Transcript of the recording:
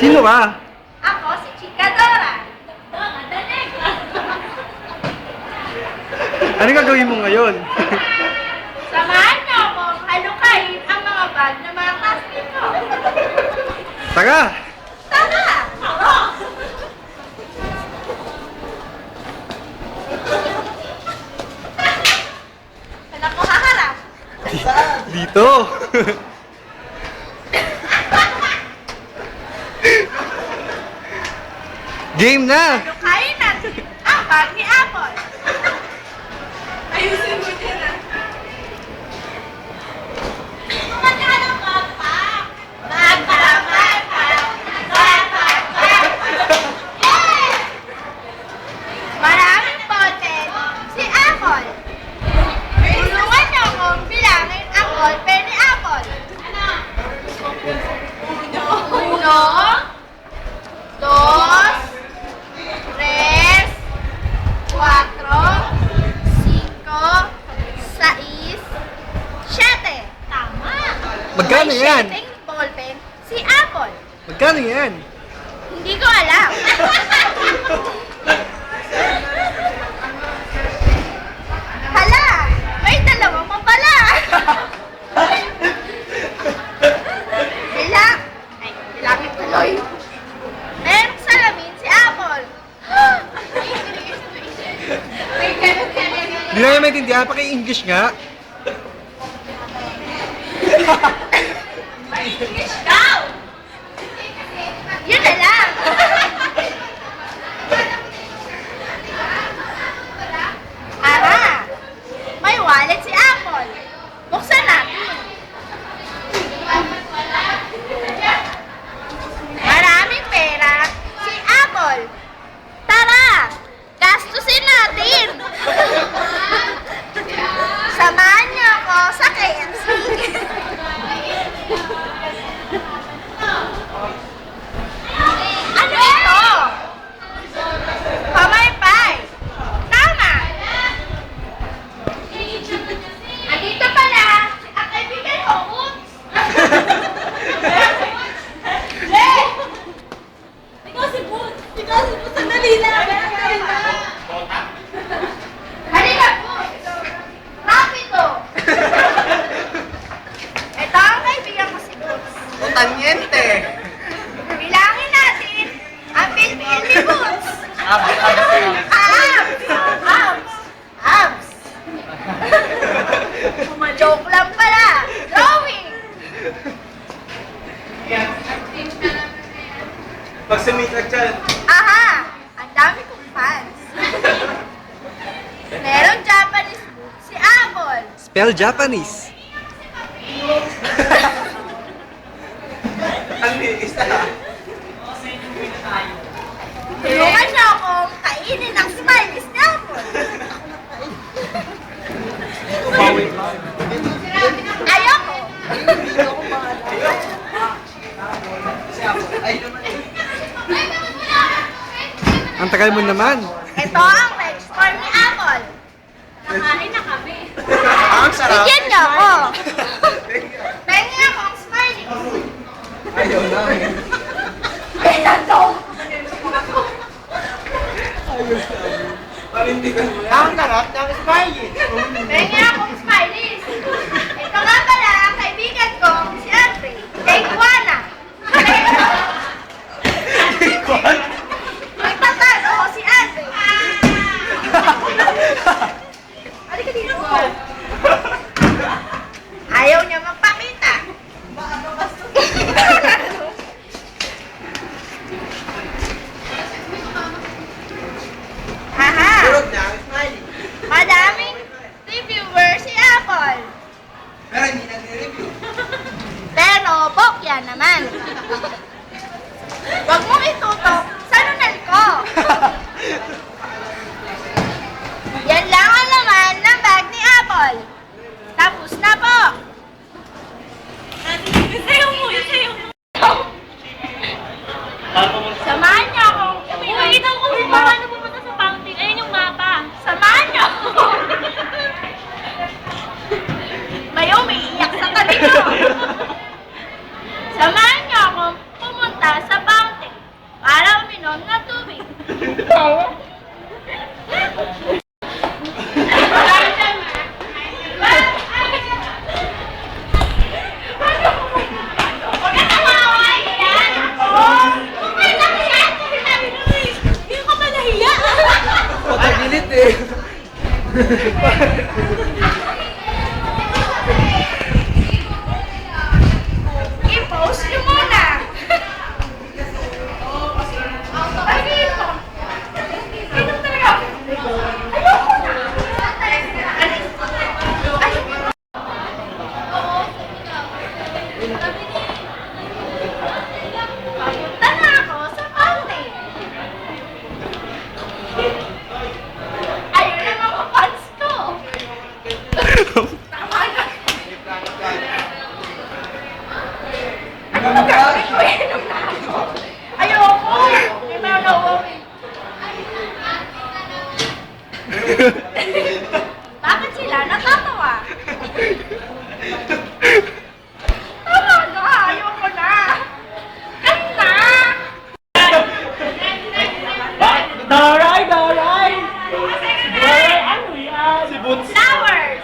Sino ka? Ako si Chikadora. Ano gagawin mo ngayon? Samahan niyo akong halukayin ang mga bag ng mga classmate ko. Tara! Tara! Saan ako haharap? Dito! Game na! Halukayin natin ang bag ni Apple. Ayusin mo din ah. Magkano backpack? Backpack! Yes! Maraming bottle si Apple. Tulungan niyo akong bilangin ang ballpen ni Apple. Uno, dos, tres, cuatro, cinco, sais, siyete. Tama. Magkano May yan? siyeteng ballpen si Apple. Magkano yan? Hindi ko alam. Hala, may dalawa mo pala. Bilangin tuloy. Merong salamin si Apple. Hindi na yung maintindihan, paki-English nga. English daw! Yun na lang. Aha! May wallet si Apple. Buksan natin. Maraming pera si Apple. Tara! Gastusin natin! Samahan niyo ako sa KFC. Ano ito? Pamaypay. Tama. Andito pala ang kaibigan ko. Oops. Ikaw si Boots. Sandali lang. Halika, Boots. Rapido. Ito ang kaibigan ko si Boots. Tanyente! Bilangin natin ang bilbil ni Boots. Abs! Abs! Abs! Abs! Joke lang pala. Drawing! Pag-submit ka dyan. Aha! Ang dami kong fans. Merong Japanese book si Apple. Spell Japanese. Ang liis na. Tulungan niyo akong kainin ang smileys ni Apple. Ayoko! Ang tagal mo naman. Ito ang veg form ni Apple. Nakain na kami. Ang sarap. Bigyan niyo ako. Pengen akong smileys. Ayaw na. Kailan to? Panindigan mo yan. Ang sarap ng smiley. Pengen akong smileys. Ito nga pala ang kaibigan ko, si Andre. Kay Juana. Nagtatalo ko si Andre. Halika dito. Ayaw niya magpakita. Haha. Turog na ang smiley. Madaming reviewer si Apple. Pero hindi nagre-review. Pero bokya naman. Huwag mong itutok sa nunal ko. Yan lang ang laman ng bag ni Apple. Tapos na po. Isayo mo, isayo mo. Samahan niyo ako. Ipakita ko kung paano pumunta sa fountain. Ayun yung mapa. Samahan niyo ako. May umiiyak sa tabi ko. Samahan niyo ako pumunta sa fountain. Ano yan? Si Boots. Flowers.